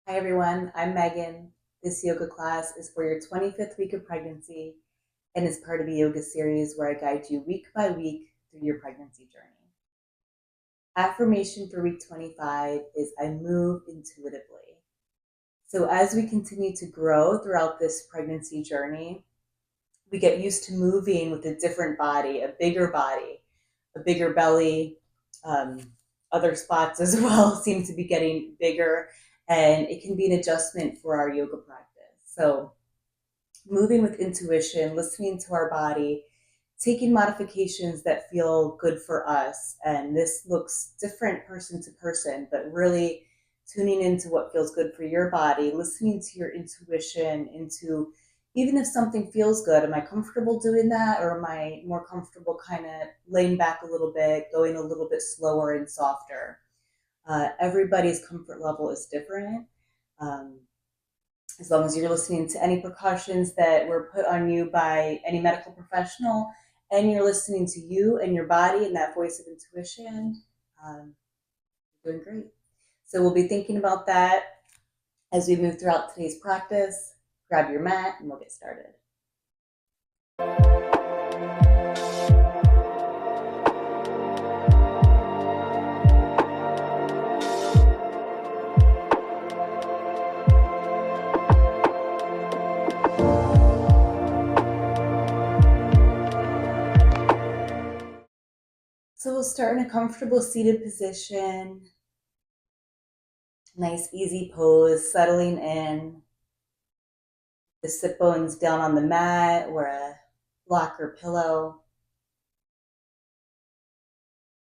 Hi everyone, I'm Megan. This yoga class is for your 25th week of pregnancy and is part of a yoga series where I guide you week by week through your pregnancy journey. Affirmation for week 25 is I move intuitively. So as we continue to grow throughout this pregnancy journey, we get used to moving with a different body, a bigger belly. Um, Other spots as well seem to be getting bigger, and it can be an adjustment for our yoga practice. So, moving with intuition, listening to our body, taking modifications that feel good for us. And this looks different person to person, but really tuning into what feels good for your body, listening to your intuition, into even if something feels good, am I comfortable doing that? Or am I more comfortable kind of laying back a little bit, going a little bit slower and softer? Everybody's comfort level is different. Um, as long as you're listening to any precautions that were put on you by any medical professional and you're listening to you and your body and that voice of intuition, um, you're doing great. So we'll be thinking about that as we move throughout today's practice. Grab your mat and we'll get started. So we'll start in a comfortable seated position. Nice easy pose, settling in. The sit bones down on the mat or a block or pillow.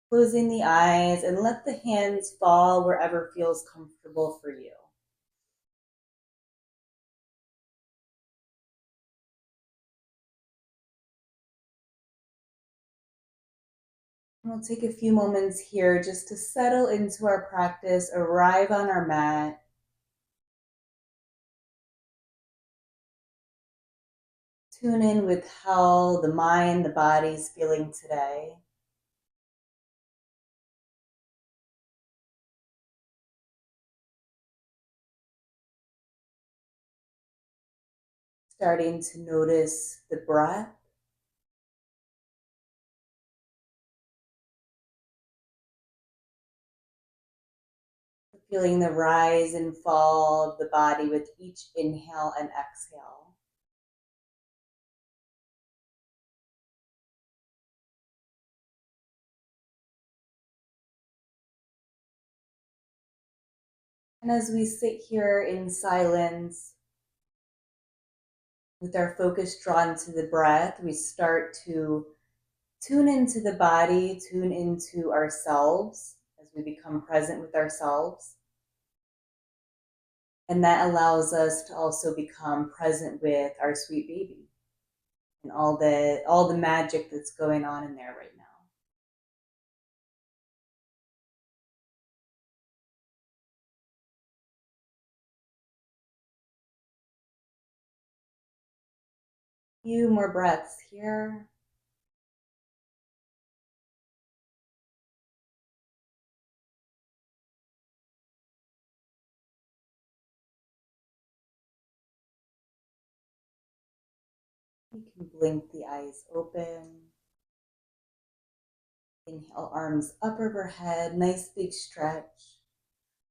Closing the eyes and let the hands fall wherever feels comfortable for you. And we'll take a few moments here just to settle into our practice, arrive on our mat. Tune in with how the mind, the body's feeling today. Starting to notice the breath. Feeling the rise and fall of the body with each inhale and exhale. And as we sit here in silence, with our focus drawn to the breath, we start to tune into the body, tune into ourselves as we become present with ourselves. And that allows us to also become present with our sweet baby and all the magic that's going on in there right now. A few more breaths here. You can blink the eyes open. Inhale, arms up overhead, nice big stretch.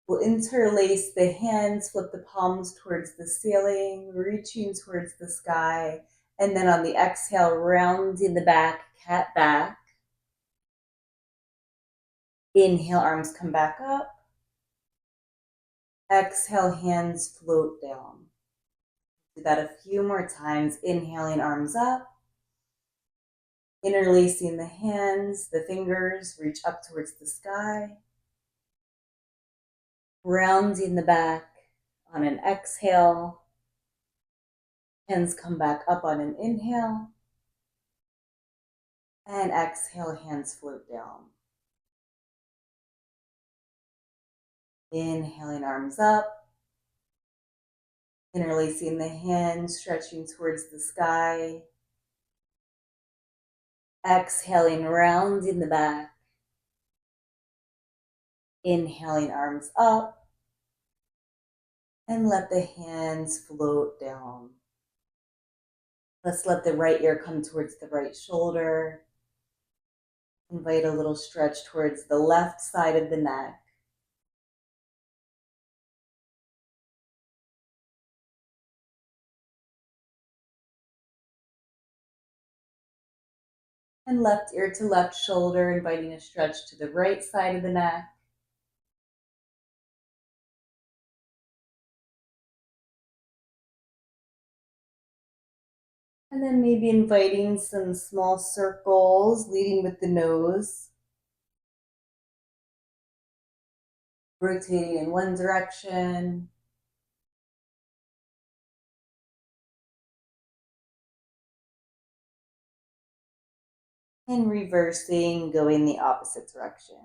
We'll interlace the hands, flip the palms towards the ceiling, reaching towards the sky. And then on the exhale, rounding the back, cat back. Inhale, arms come back up. Exhale, hands float down. Do that a few more times. Inhaling, arms up. Interlacing the hands, the fingers, reach up towards the sky. Rounding the back on an exhale. Hands come back up on an inhale. And exhale, hands float down. Inhaling, arms up. Interlacing the hands, stretching towards the sky. Exhaling, rounding the back. Inhaling, arms up. And let the hands float down. Let's let the right ear come towards the right shoulder. Invite a little stretch towards the left side of the neck. And left ear to left shoulder, inviting a stretch to the right side of the neck. And then maybe inviting some small circles, leading with the nose. Rotating in one direction. And reversing, going the opposite direction.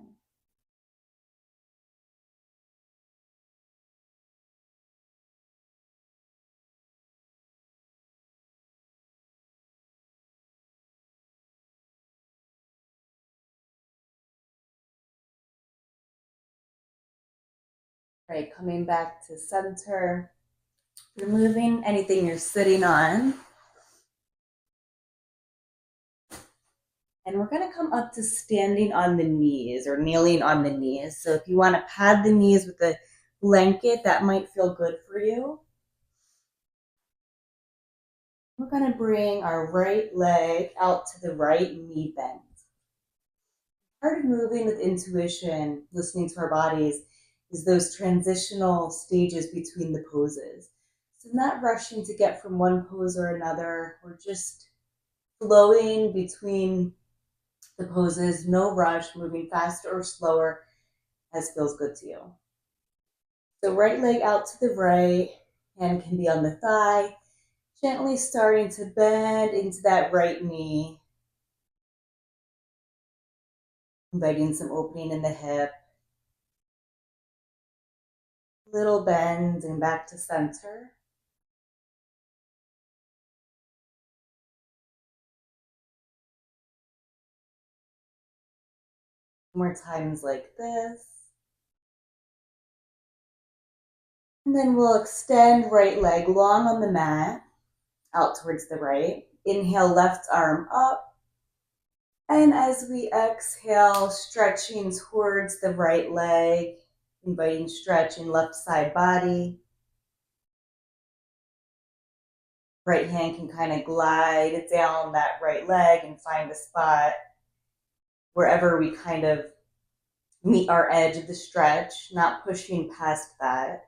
Right, coming back to center, removing anything you're sitting on. And we're going to come up to standing on the knees or kneeling on the knees. So if you want to pad the knees with a blanket, that might feel good for you. We're going to bring our right leg out to the right knee bend. Part of moving with intuition, listening to our bodies, is those transitional stages between the poses. So not rushing to get from one pose or another. We're just flowing between the poses, no rush, moving faster or slower as feels good to you. So right leg out to the right, hand can be on the thigh, gently starting to bend into that right knee, inviting some opening in the hip. Little bend and back to center. More times like this. And then we'll extend right leg long on the mat, out towards the right. Inhale, left arm up. And as we exhale, stretching towards the right leg, inviting stretch in left side body. Right hand can kind of glide down that right leg and find a spot wherever we kind of meet our edge of the stretch, not pushing past that.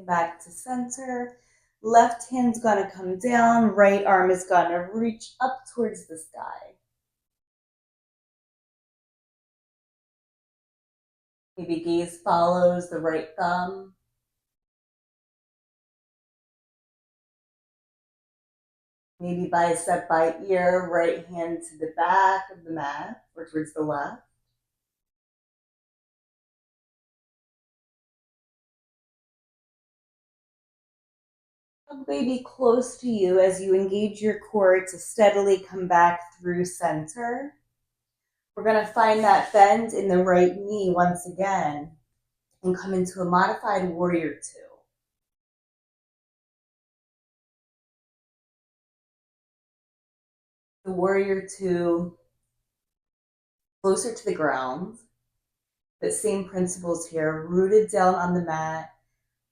Back to center. Left hand's gonna come down, right arm is gonna reach up towards the sky. Maybe gaze follows the right thumb. Maybe bicep by ear, right hand to the back of the mat or towards the left. Maybe close to you as you engage your core to steadily come back through center. We're going to find that bend in the right knee once again and come into a modified warrior two. The warrior two, closer to the ground, but same principles here, rooted down on the mat,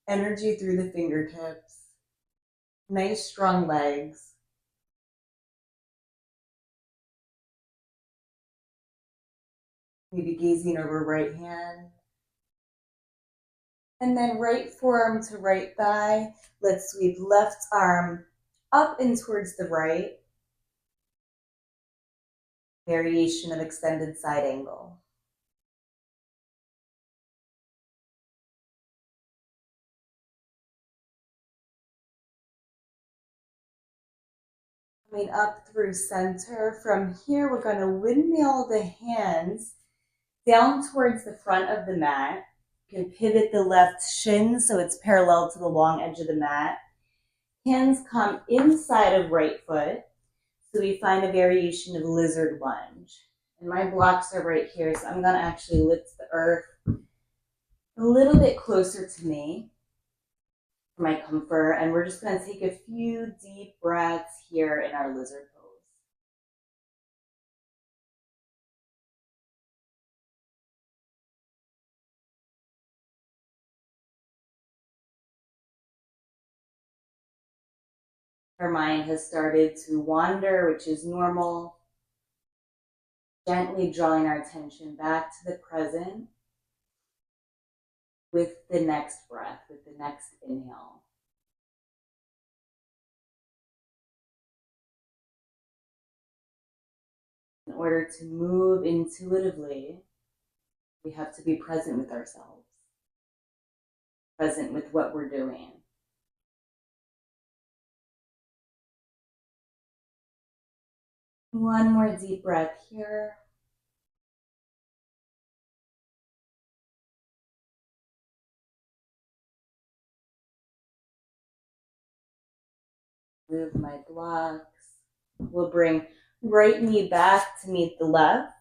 energy through the fingertips, nice strong legs. Maybe gazing over right hand. And then right forearm to right thigh. Let's sweep left arm up and towards the right. Variation of extended side angle. Coming up through center. From here, we're going to windmill the hands down towards the front of the mat. You can pivot the left shin so it's parallel to the long edge of the mat. Hands come inside of right foot. So we find a variation of lizard lunge. And my blocks are right here, so I'm going to actually lift the earth a little bit closer to me for my comfort. And we're just going to take a few deep breaths here in our lizard pose. Our mind has started to wander, which is normal. Gently drawing our attention back to the present with the next breath, with the next inhale. In order to move intuitively, we have to be present with ourselves, present with what we're doing. One more deep breath here. Move my blocks. We'll bring right knee back to meet the left.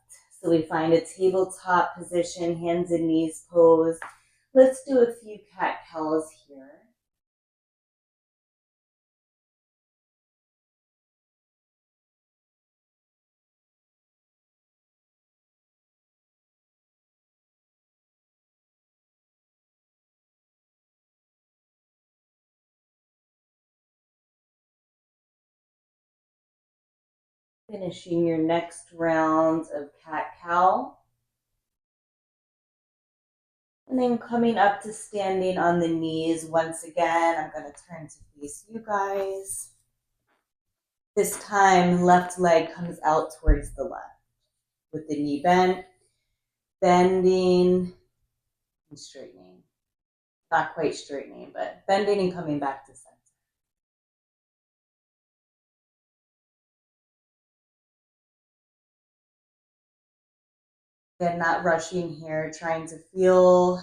So we find a tabletop position, hands and knees pose. Let's do a few cat-cows here. Finishing your next round of cat-cow. And then coming up to standing on the knees once again. I'm going to turn to face you guys. This time, left leg comes out towards the left with the knee bent, bending and straightening. Not quite straightening, but bending and coming back to center. Again, not rushing here, trying to feel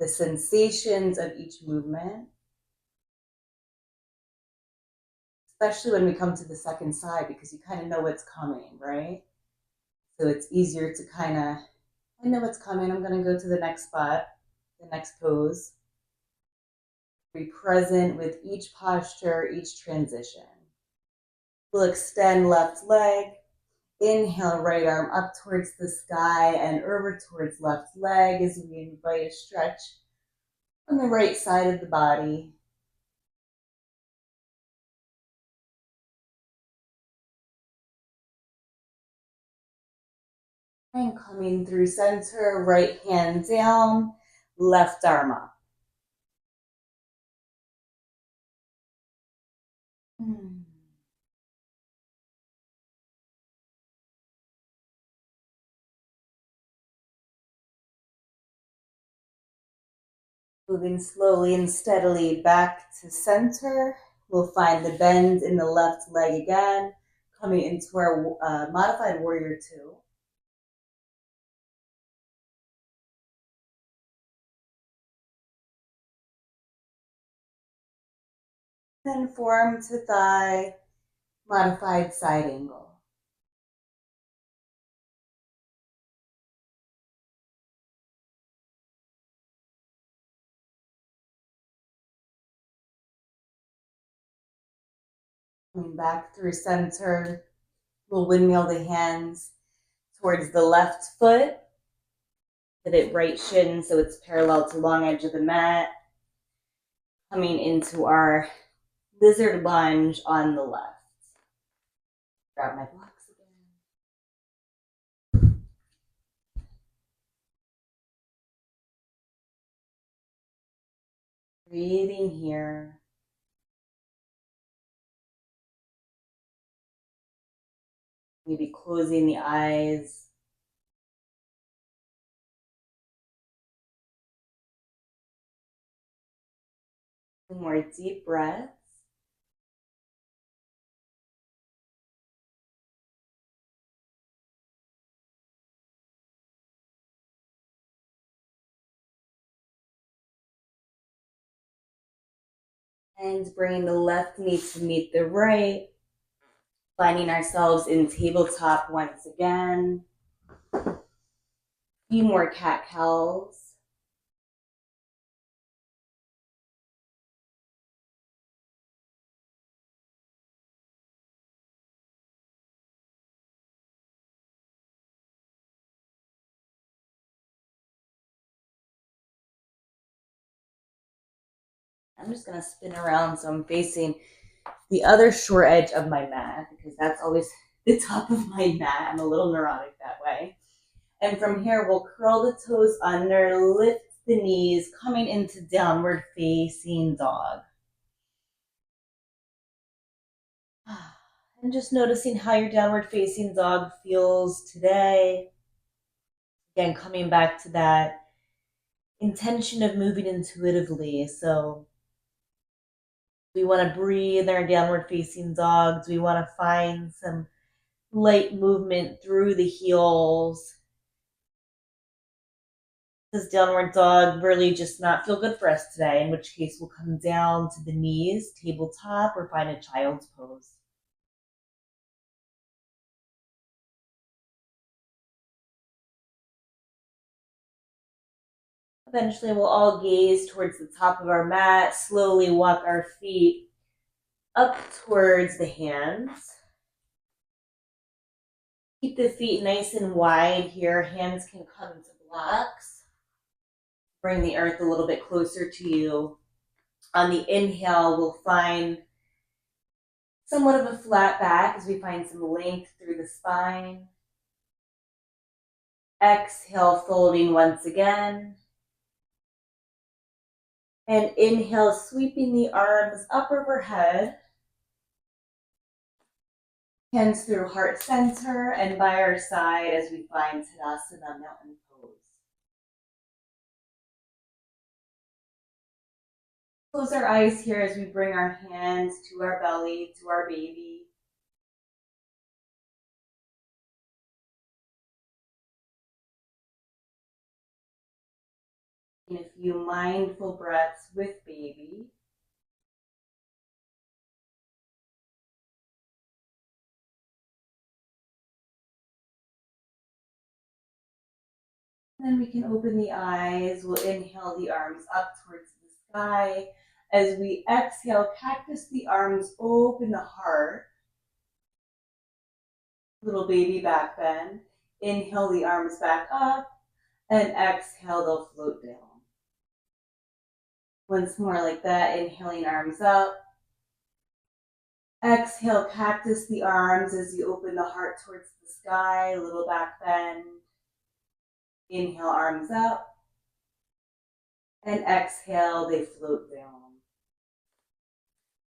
the sensations of each movement. Especially when we come to the second side, because you kind of know what's coming, right? So it's easier to I know what's coming. I'm going to go to the next spot, the next pose. Be present with each posture, each transition. We'll extend left leg. Inhale, right arm up towards the sky and over towards left leg as we invite a stretch on the right side of the body. And coming through center, right hand down, left arm up. Moving slowly and steadily back to center. We'll find the bend in the left leg again, coming into our modified warrior two. Then forearm to thigh, modified side angle. Coming back through center, we'll windmill the hands towards the left foot, pivot right shin so it's parallel to long edge of the mat. Coming into our lizard lunge on the left. Grab my blocks again. Breathing here. Maybe closing the eyes. Two more deep breaths. And bringing the left knee to meet the right. Finding ourselves in tabletop once again. Few more cat-cows. I'm just gonna spin around so I'm facing the other short edge of my mat because that's always the top of my mat. I'm a little neurotic that way. And from here, we'll curl the toes under, lift the knees, coming into downward facing dog. And just noticing how your downward facing dog feels today. Again, coming back to that intention of moving intuitively. So we want to breathe our downward facing dogs. We want to find some light movement through the heels. Does downward dog really just not feel good for us today? In which case we'll come down to the knees, tabletop, or find a child's pose. Eventually we'll all gaze towards the top of our mat, slowly walk our feet up towards the hands. Keep the feet nice and wide here. Hands can come into blocks. Bring the earth a little bit closer to you. On the inhale, we'll find somewhat of a flat back as we find some length through the spine. Exhale, folding once again. And inhale, sweeping the arms up overhead. Hands through heart center and by our side as we find Tadasana, mountain pose. Close our eyes here as we bring our hands to our belly, to our baby. And a few mindful breaths with baby. Then we can open the eyes. We'll inhale the arms up towards the sky. As we exhale, cactus the arms, open the heart. Little baby back bend. Inhale the arms back up, and exhale, they'll float down. Once more like that, inhaling arms up. Exhale, cactus the arms as you open the heart towards the sky, a little back bend. Inhale, arms up. And exhale, they float down.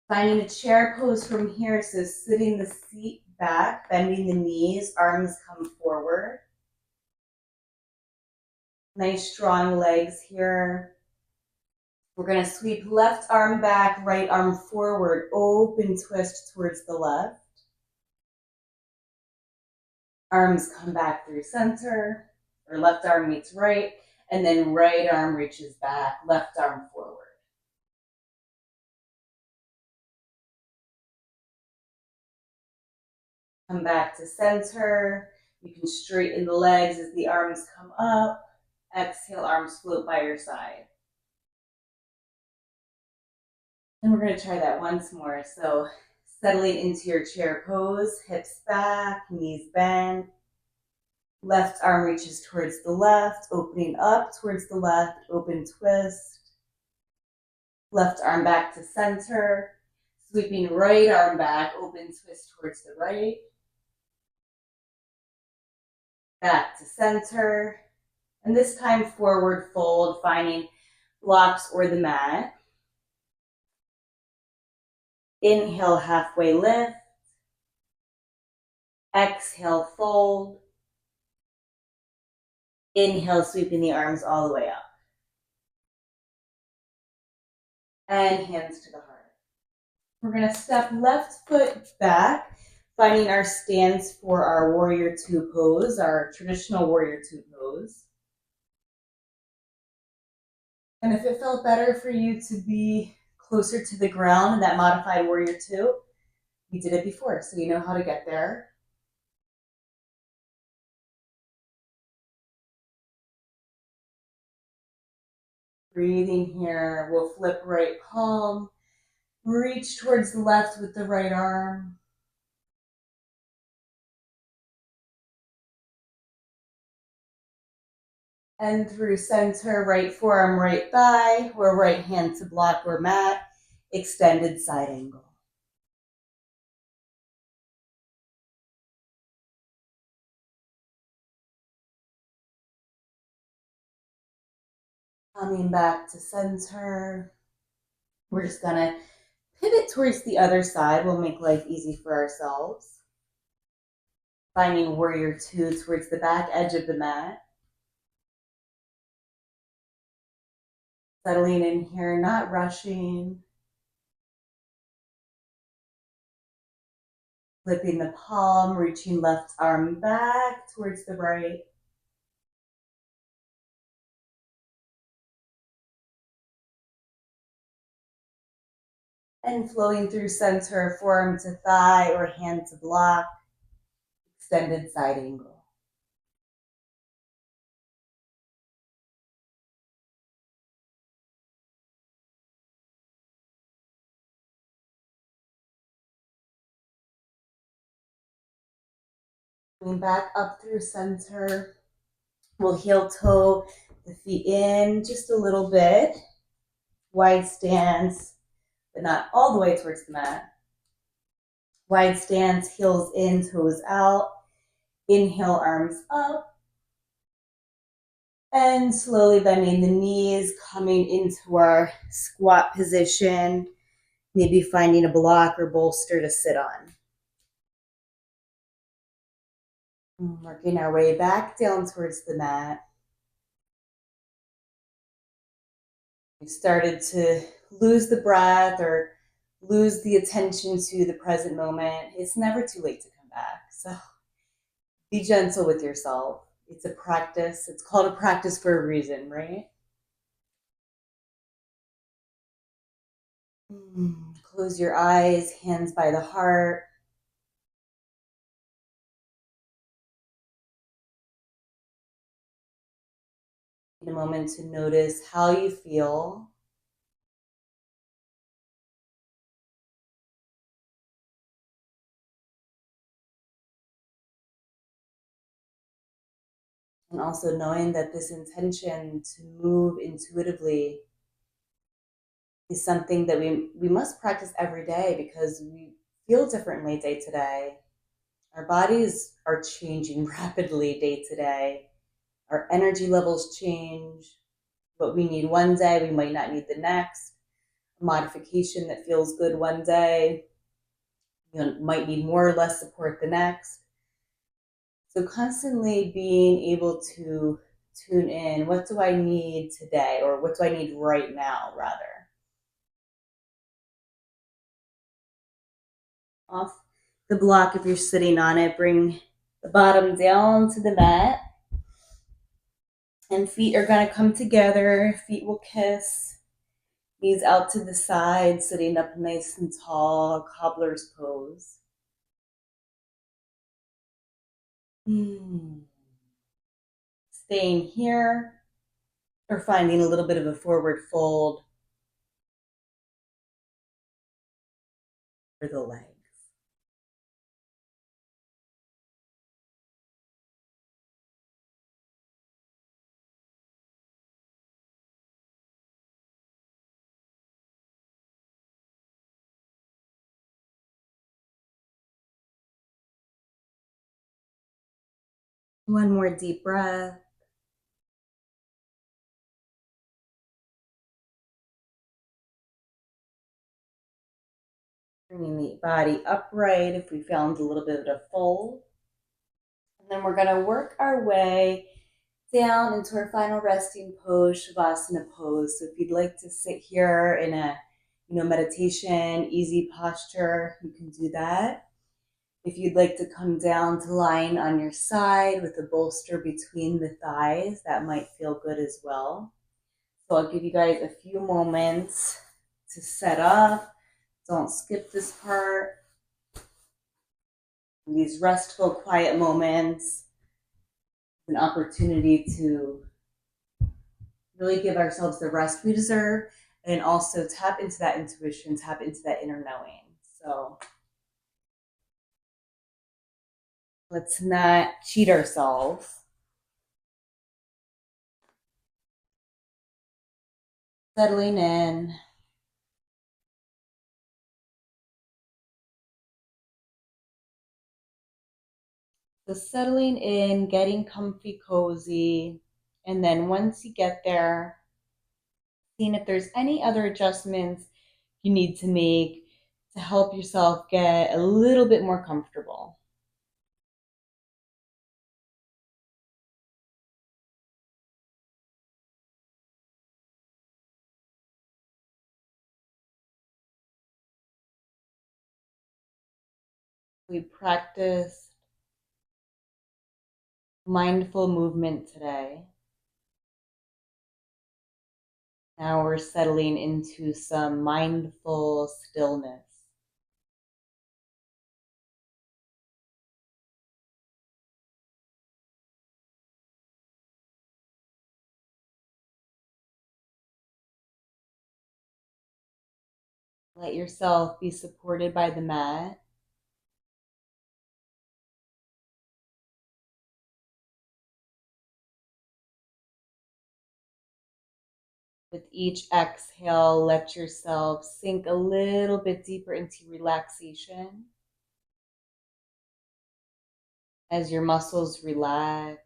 Finding a chair pose from here, so sitting the seat back, bending the knees, arms come forward. Nice strong legs here. We're going to sweep left arm back, right arm forward, open twist towards the left. Arms come back through center, or left arm meets right, and then right arm reaches back, left arm forward. Come back to center. You can straighten the legs as the arms come up. Exhale, arms float by your side. And we're going to try that once more. So settling into your chair pose, hips back, knees bend. Left arm reaches towards the left, opening up towards the left, open twist. Left arm back to center, sweeping right arm back, open twist towards the right. Back to center. And this time forward fold, finding blocks or the mat. Inhale, halfway lift. Exhale, fold. Inhale, sweeping the arms all the way up. And hands to the heart. We're going to step left foot back, finding our stance for our warrior two pose, our traditional warrior two pose. And if it felt better for you to be closer to the ground in that modified warrior two, we did it before, so you know how to get there. Breathing here, we'll flip right palm, reach towards the left with the right arm. And through center, right forearm, right thigh, or right hand to block or mat, extended side angle. Coming back to center, we're just gonna pivot towards the other side. We'll make life easy for ourselves. Finding warrior two towards the back edge of the mat. Settling in here, not rushing. Flipping the palm, reaching left arm back towards the right. And flowing through center, forearm to thigh or hand to block, extended side angle. Coming back up through center, we'll heel toe the feet in just a little bit. Wide stance, but not all the way towards the mat. Wide stance, heels in, toes out. Inhale, arms up. And slowly bending the knees, coming into our squat position. Maybe finding a block or bolster to sit on. Working our way back down towards the mat. We've started to lose the breath or lose the attention to the present moment. It's never too late to come back. So be gentle with yourself. It's a practice. It's called a practice for a reason, right? Close your eyes, hands by the heart. Take a moment to notice how you feel. And also knowing that this intention to move intuitively is something that we must practice every day because we feel differently day to day. Our bodies are changing rapidly day to day. Our energy levels change. What we need one day, we might not need the next. A modification that feels good one day, you might need more or less support the next. So constantly being able to tune in, what do I need today, or what do I need right now, rather. Off the block, if you're sitting on it, bring the bottom down to the mat. And feet are going to come together. Feet will kiss. Knees out to the side, sitting up nice and tall, cobbler's pose. Staying here or finding a little bit of a forward fold for the legs. One more deep breath. Bringing the body upright if we found a little bit of a fold. And then we're going to work our way down into our final resting pose, Shavasana pose. So if you'd like to sit here in a meditation, easy posture, you can do that. If you'd like to come down to lying on your side with a bolster between the thighs, that might feel good as well. So I'll give you guys a few moments to set up. Don't skip this part. These restful, quiet moments, an opportunity to Really give ourselves the rest we deserve, and also tap into that intuition, tap into that inner knowing. So let's not cheat ourselves. Settling in. So settling in, getting comfy, cozy. And then once you get there, seeing if there's any other adjustments you need to make to help yourself get a little bit more comfortable. We practiced mindful movement today. Now we're settling into some mindful stillness. Let yourself be supported by the mat. With each exhale, let yourself sink a little bit deeper into relaxation as your muscles relax.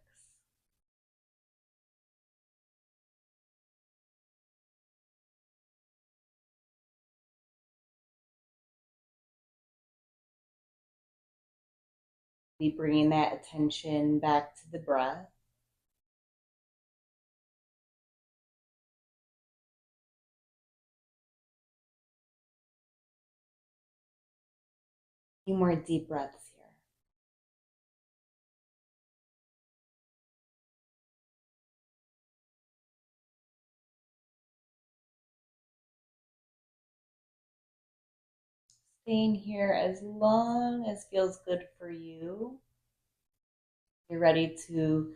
Be bringing that attention back to the breath. A few more deep breaths here. Staying here as long as feels good for you. You're ready to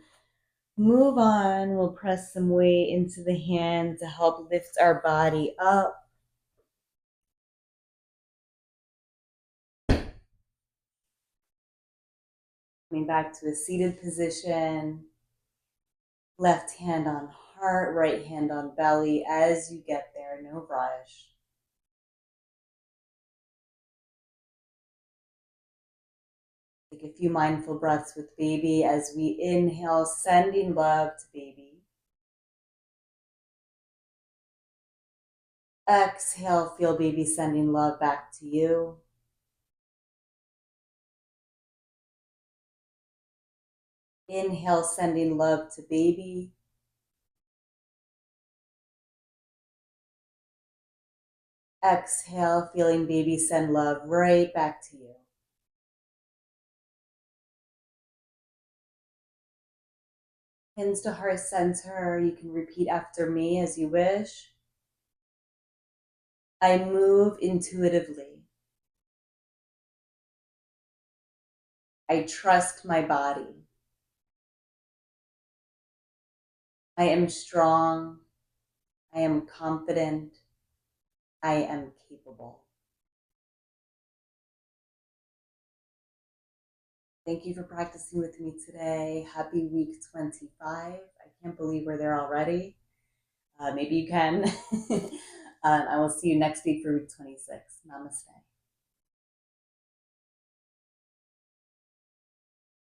move on. We'll press some weight into the hand to help lift our body up. Coming back to a seated position. Left hand on heart, right hand on belly as you get there, no rush. Take a few mindful breaths with baby as we inhale, sending love to baby. Exhale, feel baby sending love back to you. Inhale, sending love to baby. Exhale, feeling baby send love right back to you. Hands to heart center. You can repeat after me as you wish. I move intuitively. I trust my body. I am strong. I am confident. I am capable. Thank you for practicing with me today. Happy week 25. I can't believe we're there already. Maybe you can. I will see you next week for week 26. Namaste.